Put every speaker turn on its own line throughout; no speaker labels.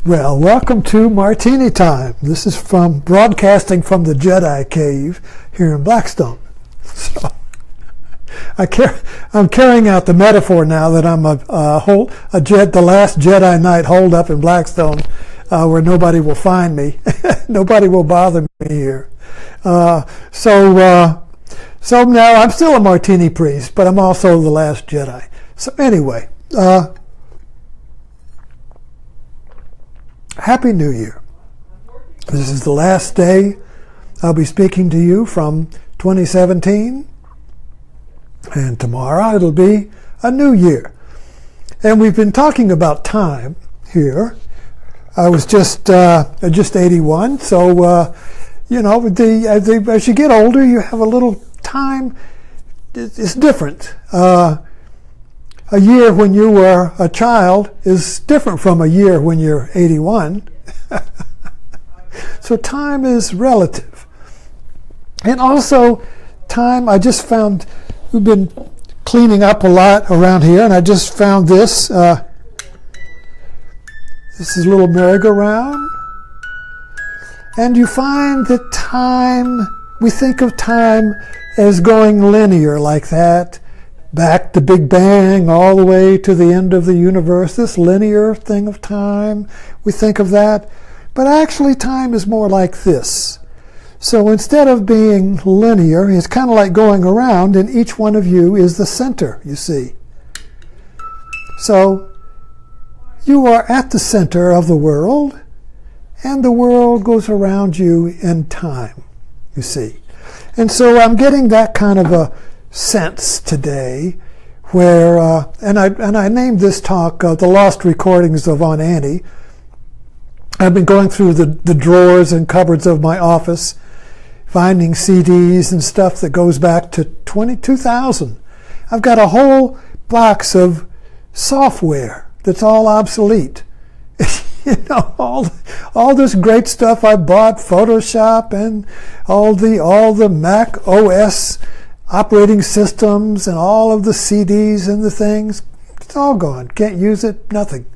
Well, welcome to Martini Time. This is from broadcasting from the Jedi Cave here in Blackstone. So I'm carrying out the metaphor now that I'm the last Jedi Knight holed up in Blackstone, where nobody will find me, nobody will bother me here. So now I'm still a Martini priest, but I'm also the last Jedi. So anyway. Happy New Year. This is the last day I'll be speaking to you from 2017, and tomorrow it'll be a new year. And we've been talking about time here. I was just 81, so as you get older, you have a little time. It's different. A year when you were a child is different from a year when you're 81. So time is relative. And also time, I just found, we've been cleaning up a lot around here, and I just found this. This is a little merry-go-round. And you find that time, we think of time as going linear like that. Back to Big Bang, all the way to the end of the universe, this linear thing of time, we think of that. But actually time is more like this. So instead of being linear, it's kind of like going around, and each one of you is the center, you see. So you are at the center of the world, and the world goes around you in time, you see. And so I'm getting that kind of a sense today, where and I named this talk "The Lost Recordings of Aunt Annie." I've been going through the drawers and cupboards of my office, finding CDs and stuff that goes back to 2000. I've got a whole box of software that's all obsolete. All this great stuff I bought, Photoshop and all the Mac OS operating systems and all of the CDs and the things, it's all gone. Can't use it, nothing.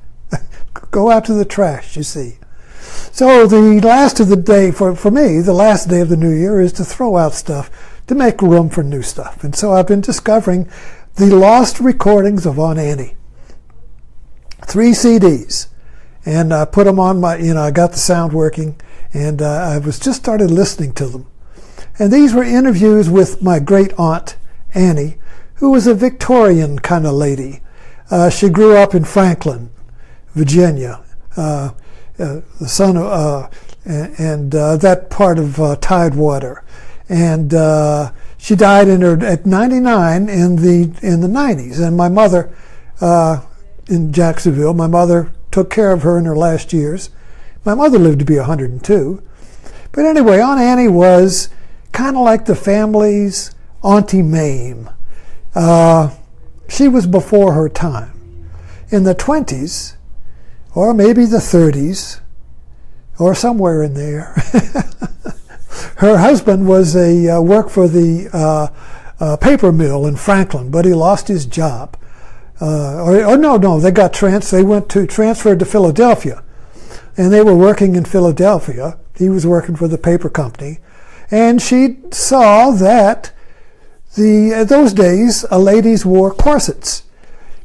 Go out to the trash, you see. So the last of the day, for me, the last day of the new year is to throw out stuff, to make room for new stuff. And so I've been discovering the lost recordings of Aunt Annie. 3 CDs. And I put them on I got the sound working, and I was just started listening to them. And these were interviews with my great aunt, Annie, who was a Victorian kind of lady. She grew up in Franklin, Virginia, the son of, and that part of Tidewater. And she died at 99 in the 90s. And my mother, in Jacksonville, my mother took care of her in her last years. My mother lived to be 102. But anyway, Aunt Annie was kind of like the family's Auntie Mame. She was before her time. In the 20s, or maybe the 30s, or somewhere in there, her husband was worked for the paper mill in Franklin, but he lost his job. They got transferred to Philadelphia, and they were working in Philadelphia. He was working for the paper company. And she saw that those days, ladies wore corsets,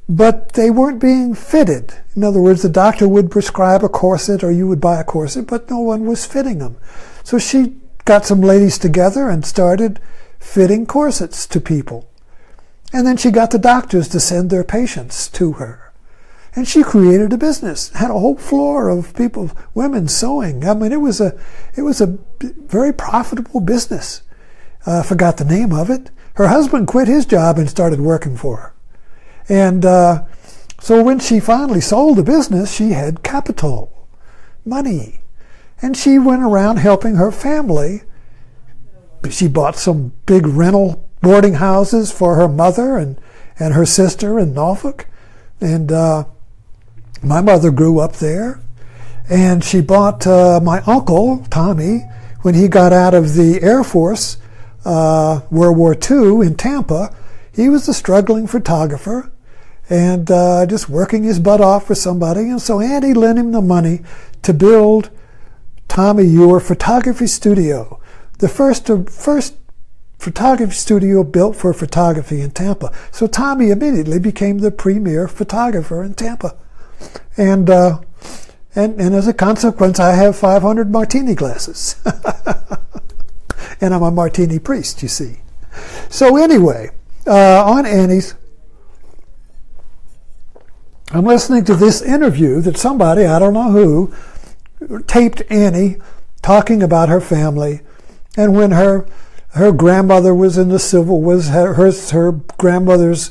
but they weren't being fitted. In other words, the doctor would prescribe a corset or you would buy a corset, but no one was fitting them. So she got some ladies together and started fitting corsets to people. And then she got the doctors to send their patients to her. And she created a business, had a whole floor of people, women sewing. I mean, it was a very profitable business. I forgot the name of it. Her husband quit his job and started working for her. And so when she finally sold the business, she had capital, money. And she went around helping her family. She bought some big rental boarding houses for her mother and her sister in Norfolk. And my mother grew up there, and she bought my uncle, Tommy, when he got out of the Air Force, World War II in Tampa. He was a struggling photographer, and just working his butt off for somebody. And so Annie lent him the money to build Tommy Ewer Photography Studio, the first photography studio built for photography in Tampa. So Tommy immediately became the premier photographer in Tampa. And as a consequence, I have 500 martini glasses. And I'm a martini priest, you see. So anyway, on Annie's, I'm listening to this interview that somebody, I don't know who, taped Annie talking about her family, and when her grandmother was in the her grandmother's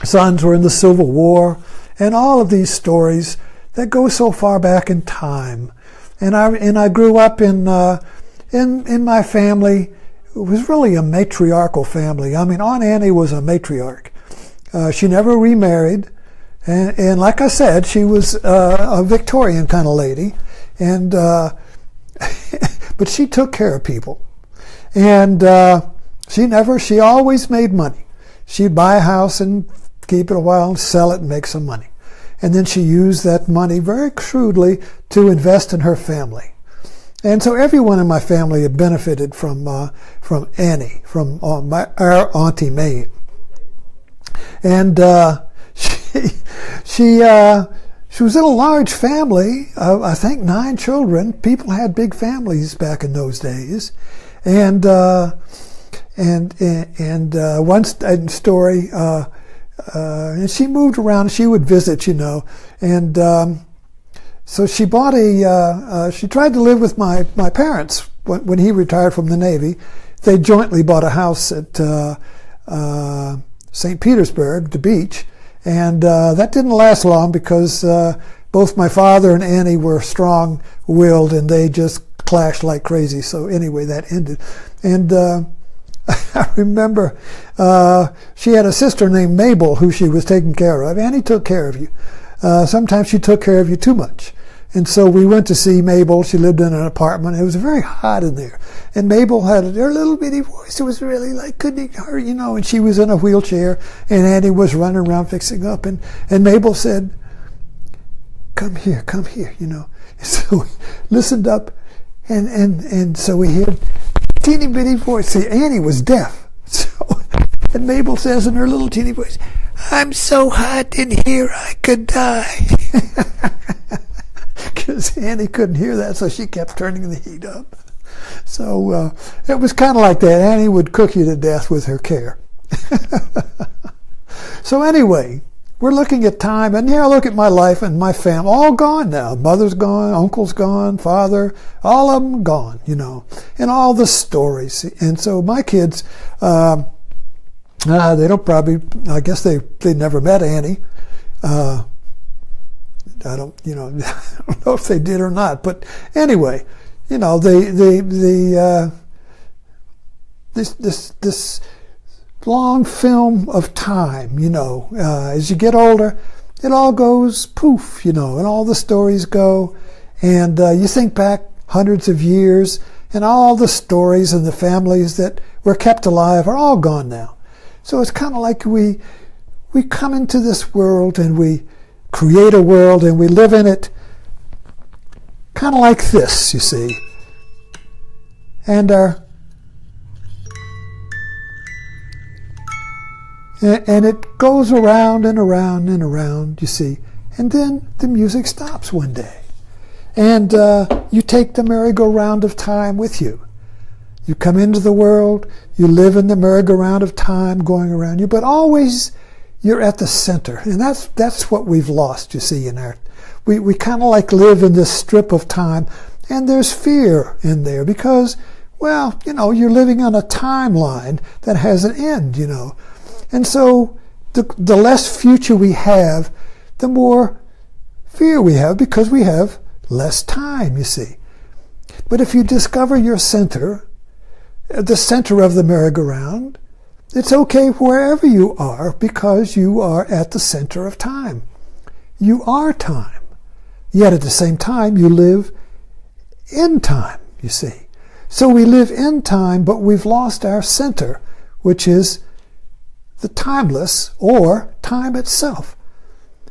sons were in the Civil War, and all of these stories that go so far back in time. And I grew up in my family. It was really a matriarchal family. I mean, Aunt Annie was a matriarch. She never remarried. And like I said, she was a Victorian kind of lady, and but she took care of people, and she always made money. She'd buy a house and keep it a while and sell it and make some money, and then she used that money very shrewdly to invest in her family. And so everyone in my family had benefited from Annie, from our Auntie May, and She was in a large family, I think 9 children. People had big families back in those days. And one story, and she moved around, she would visit, and so she bought she tried to live with my parents when he retired from the Navy. They jointly bought a house at St. Petersburg, the beach. And that didn't last long because both my father and Annie were strong-willed, and they just clashed like crazy. So anyway, that ended. And I remember she had a sister named Mabel who she was taking care of. Annie took care of you. Sometimes she took care of you too much. And so we went to see Mabel. She lived in an apartment. It was very hot in there. And Mabel had her little bitty voice. It was really like, couldn't her, and she was in a wheelchair, and Annie was running around fixing up. And Mabel said, come here, And so we listened up, and so we heard teeny bitty voice. See, Annie was deaf. So, and Mabel says in her little teeny voice, I'm so hot in here I could die. Because Annie couldn't hear that, so she kept turning the heat up. So it was kind of like that. Annie would cook you to death with her care. So anyway, we're looking at time, and here I look at my life and my family, all gone now. Mother's gone, uncle's gone, father, all of them gone, and all the stories. And so my kids, they don't probably, I guess they never met Annie. I don't know if they did or not, but anyway, this long film of time, as you get older, it all goes poof, and all the stories go, and you think back hundreds of years, and all the stories and the families that were kept alive are all gone now. So it's kind of like we come into this world and we create a world and we live in it kind of like this, you see. And it goes around and around and around, you see. And then the music stops one day. And you take the merry-go-round of time with you. You come into the world, you live in the merry-go-round of time going around you, but always you're at the center, and that's what we've lost, you see, in our. We kind of like live in this strip of time, and there's fear in there because, well, you're living on a timeline that has an end, and so the less future we have, the more fear we have because we have less time, you see. But if you discover your center, the center of the merry-go-round, it's okay wherever you are because you are at the center of time. You are time. Yet at the same time, you live in time, you see. So we live in time, but we've lost our center, which is the timeless or time itself.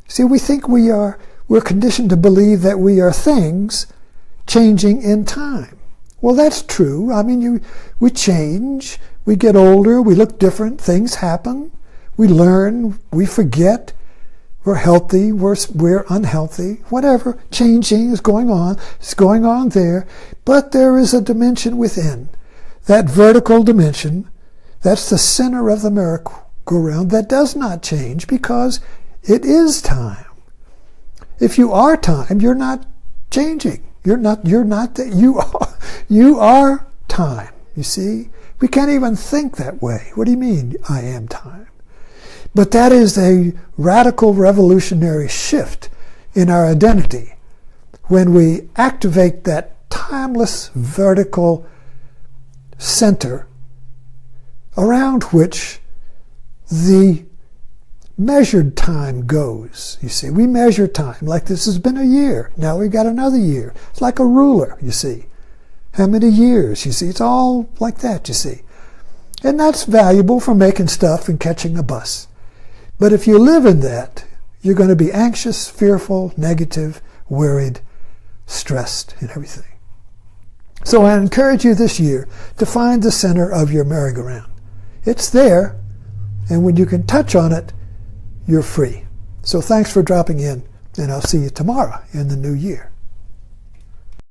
See, we think we're conditioned to believe that we are things changing in time. Well, that's true. I mean, we change, we get older, we look different, things happen, we learn, we forget, we're healthy, we're unhealthy, whatever, changing is going on, it's going on there, but there is a dimension within. That vertical dimension, that's the center of the merry-go-round that does not change because it is time. If you are time, you're not changing. You are time, you see? We can't even think that way. What do you mean, I am time? But that is a radical revolutionary shift in our identity when we activate that timeless vertical center around which the measured time goes. You see, we measure time like this has been a year. Now we've got another year. It's like a ruler, you see. How many years, you see? It's all like that, you see. And that's valuable for making stuff and catching a bus. But if you live in that, you're going to be anxious, fearful, negative, worried, stressed, and everything. So I encourage you this year to find the center of your merry-go-round. It's there, and when you can touch on it, you're free. So thanks for dropping in, and I'll see you tomorrow in the new year.